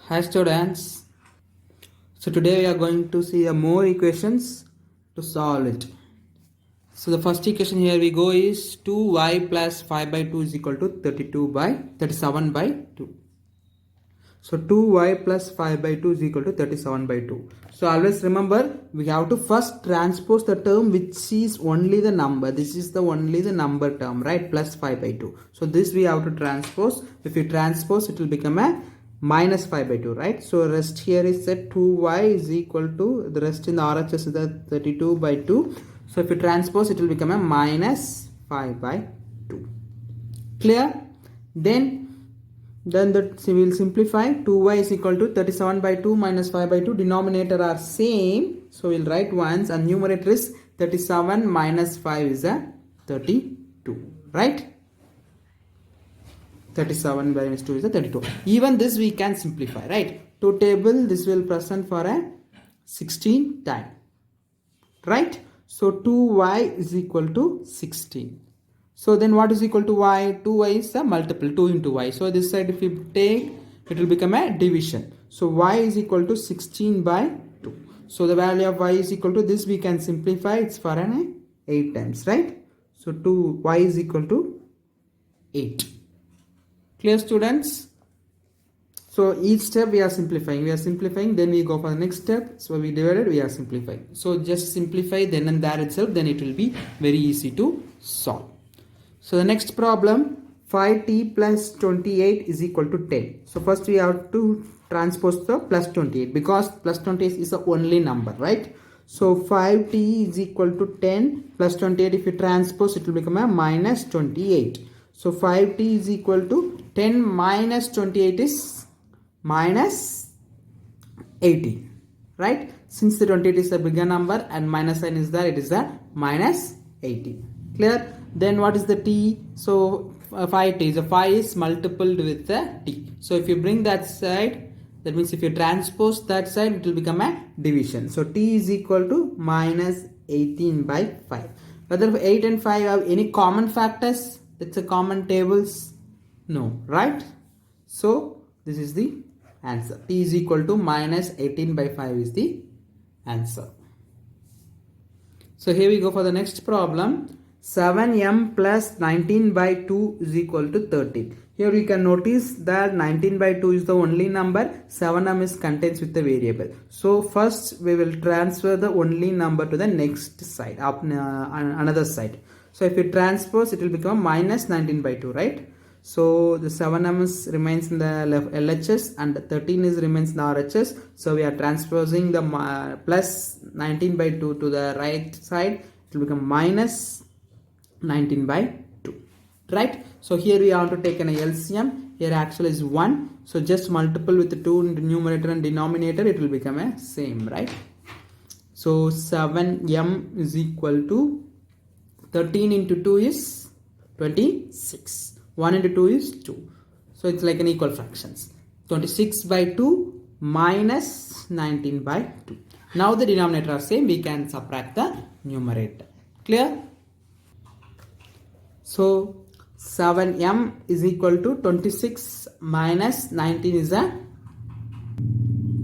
Hi students. So today we are going to see more equations to solve it. So the first equation here we go is 2y plus 5 by 2 is equal to 37 by 2. So 2y plus 5 by 2 is equal to 37 by 2. So always remember we have to first transpose the term which is only the number. This is the only the number term, right? Plus 5 by 2. So this we have to transpose. If we transpose, it will become a minus 5 by 2, right? So rest here is that 2y is equal to, the rest in the RHS is the 32 by 2. So if you transpose, it will become a minus 5 by 2. Clear? Then that we will simplify. 2y is equal to 37 by 2 minus 5 by 2. Denominator are same. So we'll write once, and numerator is 37 minus 5 is a 32, right? 37 minus 2 is a 32. Even this we can simplify, right? 2 table, this will present for a 16 time, right? So 2y is equal to 16. So then what is equal to y? 2y is a multiple, 2 into y. So this side if you take, it will become a division. So y is equal to 16 by 2. So the value of y is equal to this, we can simplify, it's for an 8 times, right? So 2y is equal to 8. Clear students? So each step we are simplifying, then we go for the next step. So we divided, we are simplifying. So just simplify then and there itself, then it will be very easy to solve. So the next problem, 5t plus 28 is equal to 10. So first we have to transpose the plus 28 because plus 28 is the only number, right? So 5t is equal to 10 plus 28. If you transpose, it will become a minus 28. So 5t is equal to 10 minus 28 is minus 18, right? Since the 28 is a bigger number and minus sign is there, it is a minus 18. Clear? Then what is the t? So 5t, so 5 is multiplied with the t. So if you bring that side, that means if you transpose that side, it will become a division. So t is equal to minus 18 by 5. Whether 8 and 5 have any common factors? That's a common tables? No, right? So this is the answer. T is equal to minus 18 by 5 is the answer. So here we go for the next problem. 7m plus 19 by 2 is equal to 13. Here you can notice that 19 by 2 is the only number, 7m is contains with the variable. So first we will transfer the only number to the next side, another side. So if you transpose, it will become minus 19 by 2, right? So the 7m remains in the left LHS and 13 is remains in the RHS. So we are transposing the plus 19 by 2 to the right side. It will become minus 19 by 2, right? So here we have to take an LCM. Here actually is 1. So just multiple with the 2 in the numerator and denominator, it will become a same, right? So 7m is equal to 13 into 2 is 26. 1 into 2 is 2. So it's like an equal fractions. 26 by 2 minus 19 by 2. Now the denominator are same, we can subtract the numerator. Clear? So 7m is equal to 26 minus 19 is a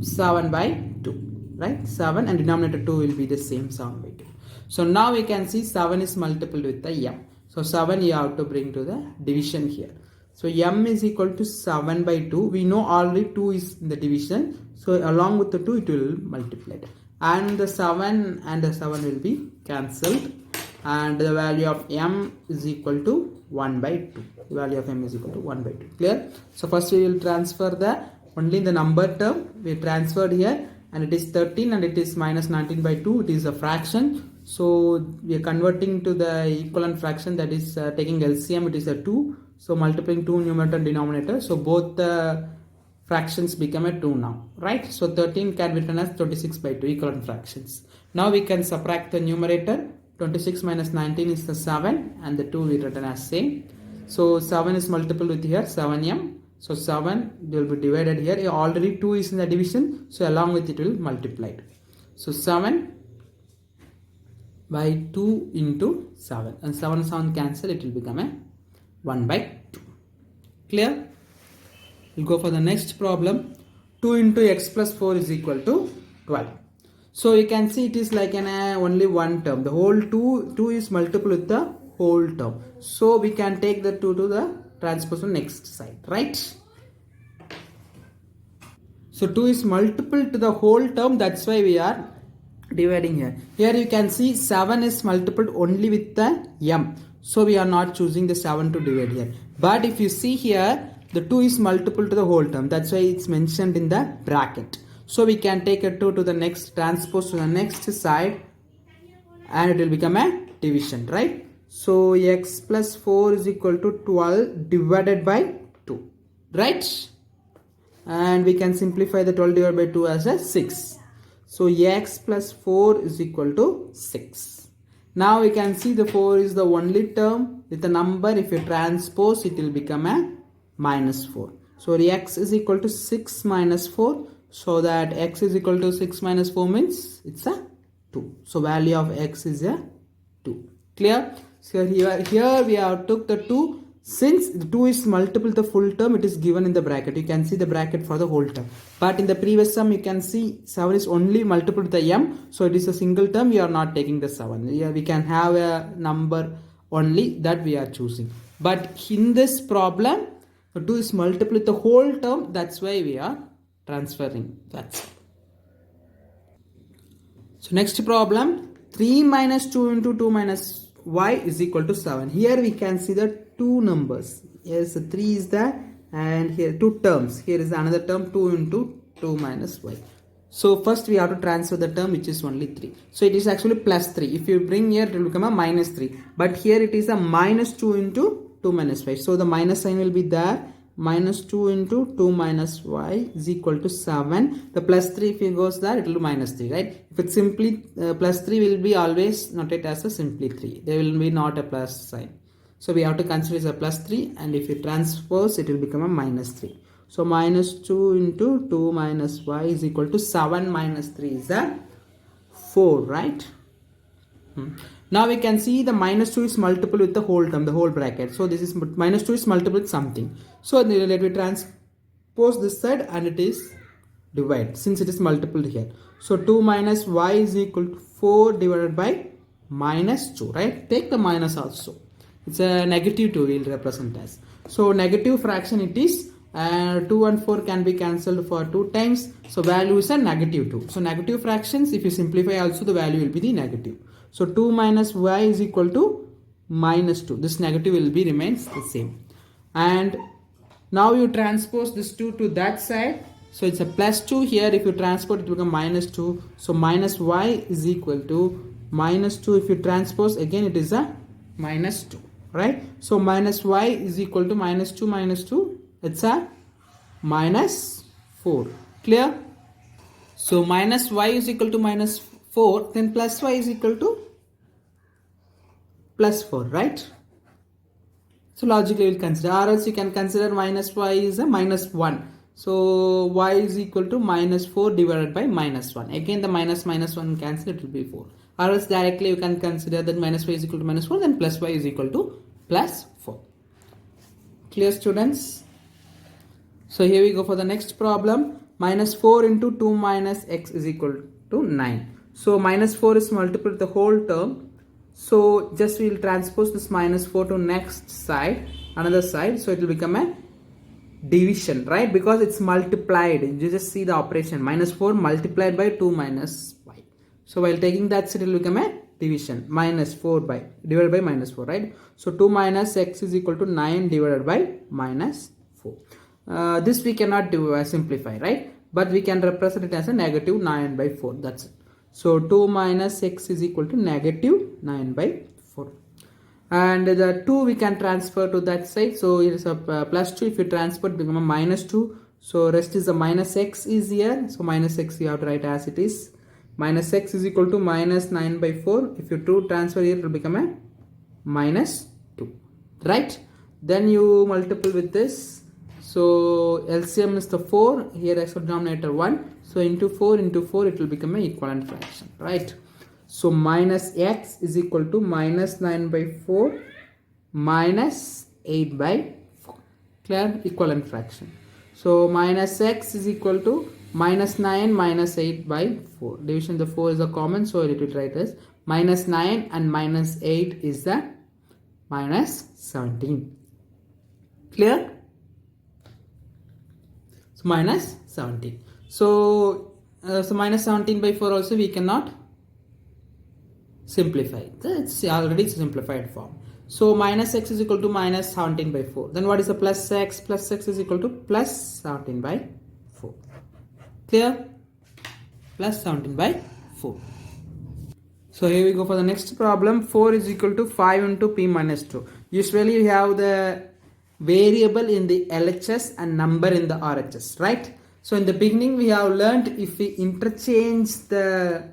7 by 2, right? 7 and denominator 2 will be the same, 7 by 2. So now we can see 7 is multiplied with the m. So 7 you have to bring to the division here. So m is equal to 7 by 2. We know already 2 is in the division. So along with the 2 it will multiply. And the 7 and the 7 will be cancelled. And the value of m is equal to 1 by 2. The value of m is equal to 1 by 2. Clear? So first we will transfer the only the number term. We transferred here and it is 13 and it is minus 19 by 2. It is a fraction. So we are converting to the equivalent fraction, that is taking LCM, it is a 2. So multiplying 2 numerator and denominator. So both the fractions become a 2 now, right? So 13 can be written as 26 by 2 equivalent fractions. Now we can subtract the numerator. 26 minus 19 is the 7 and the 2 we written as same. So 7 is multiple with here 7m. So 7 will be divided here. Already 2 is in the division. So along with it will multiply. So 7 by 2 into 7 and 7 cancel, it will become a 1 by 2. Clear? We'll go for the next problem. 2 into x plus 4 is equal to 12. So you can see it is like an only one term. The whole 2 is multiple with the whole term. So we can take the 2 to the transpose on next side, right? So 2 is multiple to the whole term, that's why we are dividing here. Here you can see 7 is multiple only with the m. So we are not choosing the 7 to divide here. But if you see here, the 2 is multiple to the whole term. That's why it's mentioned in the bracket. So we can take a 2 to the next transpose to the next side and it will become a division, right? So x plus 4 is equal to 12 divided by 2, right? And we can simplify the 12 divided by 2 as a 6. So x plus 4 is equal to 6. Now we can see the 4 is the only term with the number. If you transpose, it will become a minus 4. So x is equal to 6 minus 4. So that x is equal to 6 minus 4 means it's a 2. So value of x is a 2. Clear? So here we have took the 2. Since the 2 is multiple the full term, it is given in the bracket. You can see the bracket for the whole term. But in the previous sum, you can see 7 is only multiple to the m. So it is a single term. We are not taking the 7. Here we can have a number only that we are choosing. But in this problem, the 2 is multiple with the whole term. That's why we are transferring. That's it. So next problem, 3 minus 2 into 2 minus y is equal to 7. Here we can see the two numbers. Here is 3 is there and here two terms. Here is another term 2 into 2 minus y. So first we have to transfer the term which is only 3. So it is actually plus 3. If you bring here, it will become a minus 3. But here it is a minus 2 into 2 minus y. So the minus sign will be there. Minus 2 into 2 minus y is equal to 7. The plus 3 if it goes there, it will be minus 3, right? If it's simply plus 3 will be always noted as a simply 3. There will be not a plus sign. So we have to consider as a plus 3 and if you transpose, it will become a minus 3. So minus 2 into 2 minus y is equal to 7 minus 3 is a 4, right? Now we can see the minus 2 is multiple with the whole term, the whole bracket. So this is minus 2 is multiple with something. So let me transpose this side and it is divide since it is multiple here. So 2 minus y is equal to 4 divided by minus 2, right? Take the minus also. It's a negative 2 will represent as. So negative fraction it is. 2 and 4 can be cancelled for 2 times. So value is a negative 2. So negative fractions, if you simplify also, the value will be the negative. So 2 minus y is equal to minus 2. This negative will be remains the same. And now you transpose this 2 to that side. So it's a plus 2 here. If you transpose, it will become minus 2. So minus y is equal to minus 2. If you transpose, again it is a minus 2. Right? So minus y is equal to minus 2 minus 2. It's a minus 4. Clear? So minus y is equal to minus 4. Then plus y is equal to plus 4. Right? So logically we'll consider. Or else you can consider minus y is a minus 1. So y is equal to minus 4 divided by minus 1. Again the minus 1 cancel, it will be 4. Or else directly you can consider that minus y is equal to minus 4, then plus y is equal to plus 4. Clear, students? So here we go for the next problem. Minus 4 into 2 minus x is equal to 9. So minus 4 is multiple with the whole term. So just we will transpose this minus 4 to next side, another side. So it will become a division, right? Because it's multiplied. You just see the operation. Minus 4 multiplied by 2 minus y. So while taking that, it will become a division. Minus 4 by divided by minus 4, right? So 2 minus x is equal to 9 divided by minus 4. This we cannot do simplify, right? But we can represent it as a negative 9 by 4. That's it. So 2 minus x is equal to negative 9 by 4. And the 2 we can transfer to that side. So it is a plus 2. If you transfer, it become a minus 2. So rest is a minus x is here. So minus x you have to write as it is. Minus x is equal to minus 9 by 4. If you 2 transfer here, it will become a minus 2. Right? Then you multiple with this. So LCM is the 4. Here as a denominator 1. So into 4 it will become an equivalent fraction. Right? So minus x is equal to minus 9 by 4 minus 8 by 4. Clear? Equivalent fraction. So minus x is equal to minus 9 minus 8 by 4. Division the 4 is a common, so it will write as minus 9 and minus 8 is the minus 17. Clear? So minus 17. So minus 17 by 4 also we cannot simplify. It's already simplified form. So minus x is equal to minus 17 by 4. Then what is the plus x? Plus x is equal to plus 17 by 4. Clear? Plus 17 by 4. So here we go for the next problem. 4 is equal to 5 into p minus 2. Usually we have the variable in the LHS and number in the RHS, right? So in the beginning we have learned if we interchange the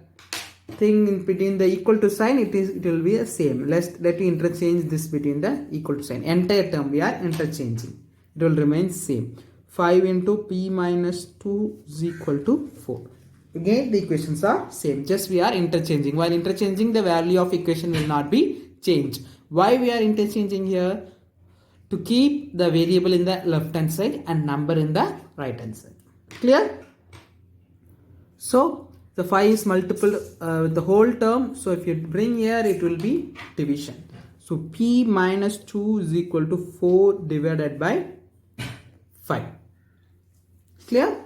thing in between the equal to sign, it will be the same. Let me interchange this between the equal to sign. Entire term we are interchanging. It will remain same. 5 into p minus 2 is equal to 4. Again the equations are same. Just we are interchanging. While interchanging, the value of equation will not be changed. Why we are interchanging here? To keep the variable in the left hand side and number in the right hand side. Clear? So the 5 is multiple with the whole term. So if you bring here, it will be division. So p minus 2 is equal to 4 divided by 5. Clear?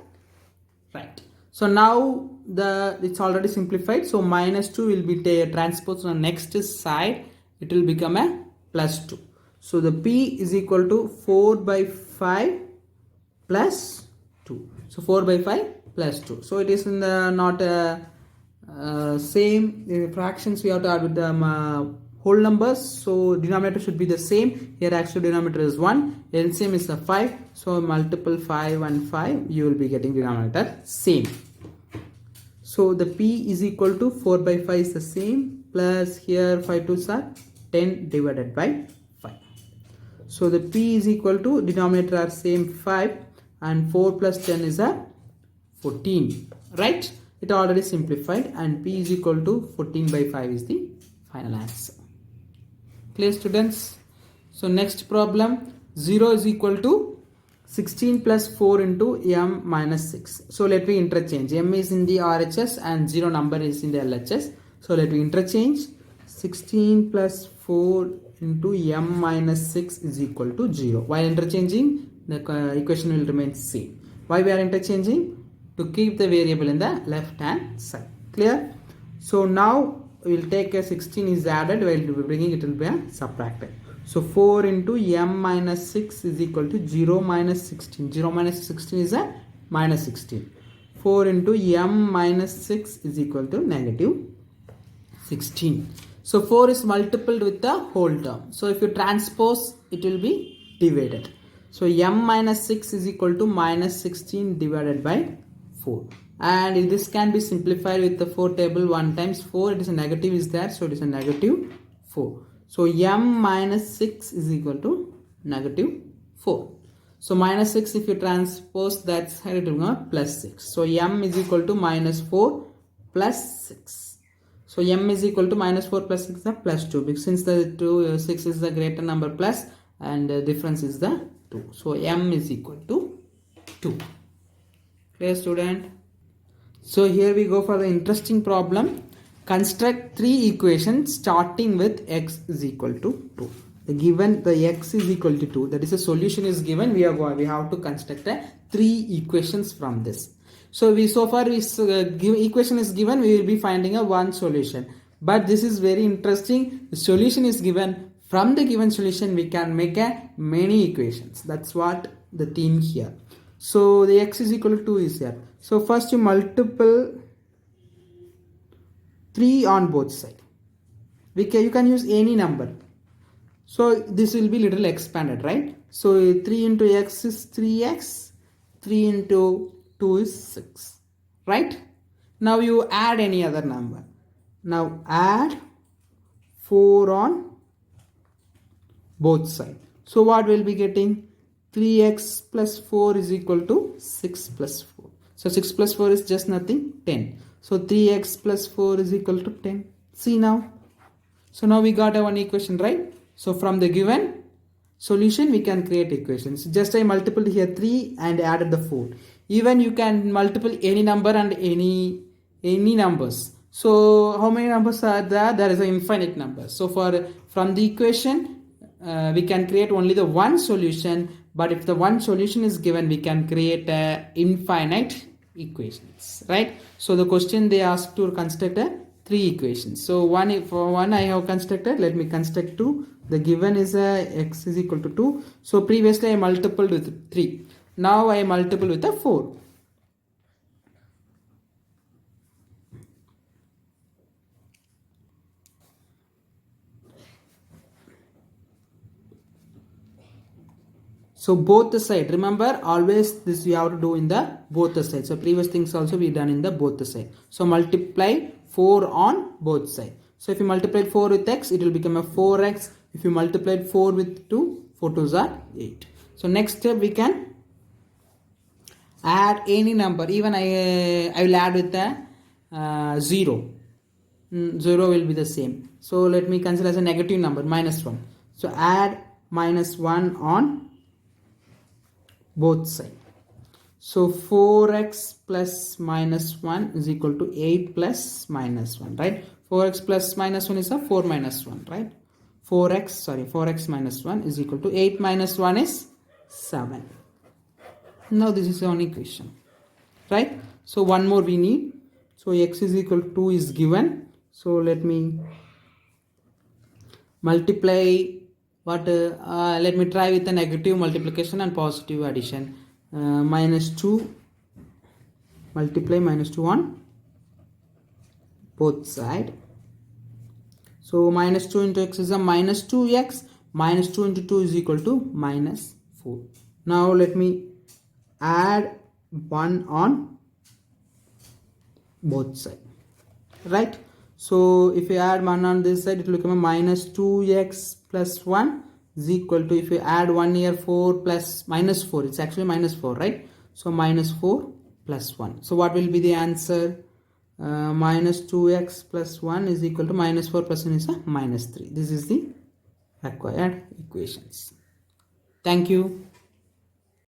Right. So now it's already simplified. So minus 2 will be transposed on the next side. It will become a plus 2. So the p is equal to 4 by 5 plus 2. So 4 by 5 plus 2. So it is in the not same fractions. We have to add with the whole numbers. So denominator should be the same. Here actual denominator is 1. LCM is the 5. So multiple 5 and 5. You will be getting denominator same. So the p is equal to 4 by 5 is the same. Plus here 5 2s are 10 divided by 5. So the p is equal to denominator are same 5 and 4 plus 10 is a 14, right? It already simplified and p is equal to 14 by 5 is the final answer. Clear students? So next problem, 0 is equal to 16 plus 4 into m minus 6. So let me interchange. M is in the RHS and 0 number is in the LHS. So let me interchange. 16 plus 4 into m minus 6 is equal to 0. While interchanging, the equation will remain same. Why we are interchanging? To keep the variable in the left hand side. Clear? So now we will take a 16 is added, while we will be bringing it will be subtracted. So 4 into m minus 6 is equal to 0 minus 16. 0 minus 16 is a minus 16. 4 into m minus 6 is equal to negative 16. So 4 is multiplied with the whole term. So if you transpose, it will be divided. So m minus 6 is equal to minus 16 divided by 4. And this can be simplified with the 4 table. 1 times 4, it is a negative is there. So it is a negative 4. So m minus 6 is equal to negative 4. So minus 6 if you transpose that side, it will go plus 6. So m is equal to minus 4 plus 6. So m is equal to minus 4 plus 6 is the plus 2. Because since the 6 is the greater number plus and the difference is the 2. So m is equal to 2. Clear student? So here we go for the interesting problem. Construct 3 equations starting with x is equal to 2. The x is equal to 2. That is, a solution is given. We have to construct 3 equations from this. So give equation is given. We will be finding a one solution. But this is very interesting. The solution is given. From the given solution, we can make many equations. That's what the theme here. So the x is equal to 2 is here. So first you multiple 3 on both sides. You can use any number. So this will be little expanded, right? So 3 into x is 3x. 3 into 2 is 6. Right? Now you add any other number. Now add 4 on both sides. So what will be getting? 3x plus 4 is equal to 6 plus 4. So 6 plus 4 is just nothing, 10. So 3x plus 4 is equal to 10. See now. So now we got a one equation, right? So from the given solution we can create equations. Just I multiplied here 3 and added the 4. Even you can multiple any number and any numbers. So how many numbers are there? There is an infinite number. So from the equation we can create only the one solution, but if the one solution is given, we can create infinite equations, right? So the question they asked to construct three equations. So for one I have constructed, let me construct 2. The given is x is equal to 2. So previously I multiplied with 3. Now I multiple with a 4. So both the side, remember always this you have to do in the both the side. So previous things also we done in the both the side. So multiply 4 on both side. So if you multiply 4 with x, it will become a 4x. If you multiply 4 with 2, 4 2s are 8. So next step we can add any number. Even I will add with the 0. 0 will be the same. So let me consider as a negative number, -1. So add -1 on both sides. So 4x plus -1 is equal to 8 plus -1, right? 4x plus -1 is a 4 minus 1, right? 4x minus 1 is equal to 8 minus 1 is 7. Now this is one equation, right? So one more we need. So x is equal to 2 is given. So let me multiply what let me try with the negative multiplication and positive addition. -2 multiply -2 on both side. So -2 into x is a -2x. -2 into 2 is equal to -4. Now let me add 1 on both side, right? So if you add 1 on this side, it will become a -2x plus 1 is equal to, if you add 1 here, 4 plus -4, it's actually -4, right? So -4 plus 1. So what will be the answer? -2x plus 1 is equal to -4 plus 1 is a -3. This is the required equations. Thank you.